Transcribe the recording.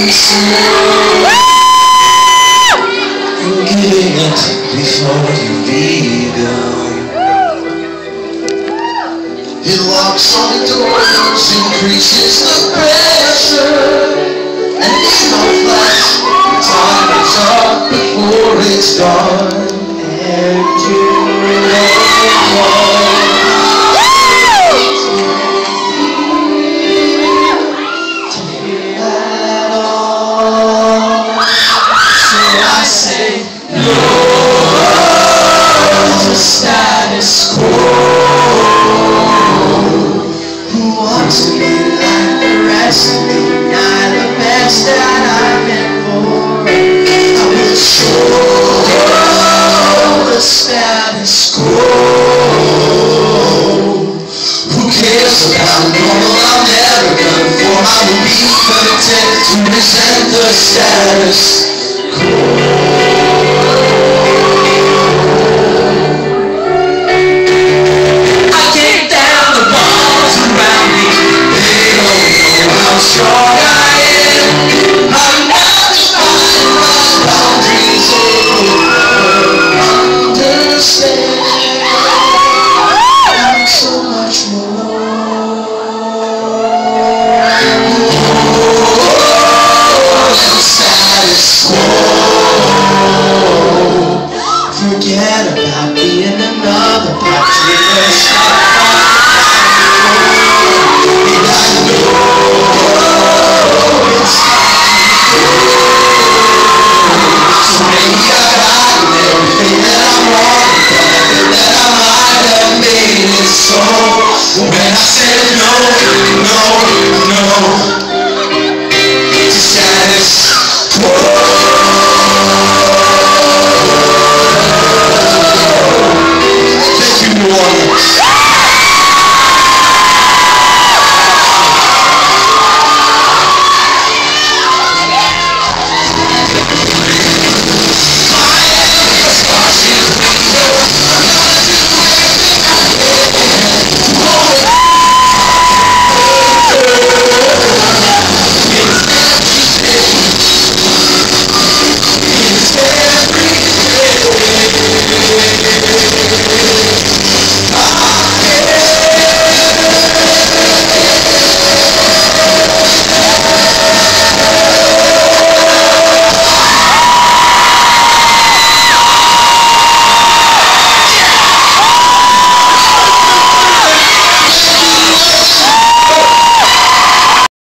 Giving up before you begun. It locks on doors, increases the pressure, and in no flash, time is up before it's gone, and you remain one. To feel at all, so I say no to status quo. Who wants to be like the rest of me? Not the best that I've been for. I will show the status quo. Who cares about normal? I'm never gonna conform. I will be content to resent the status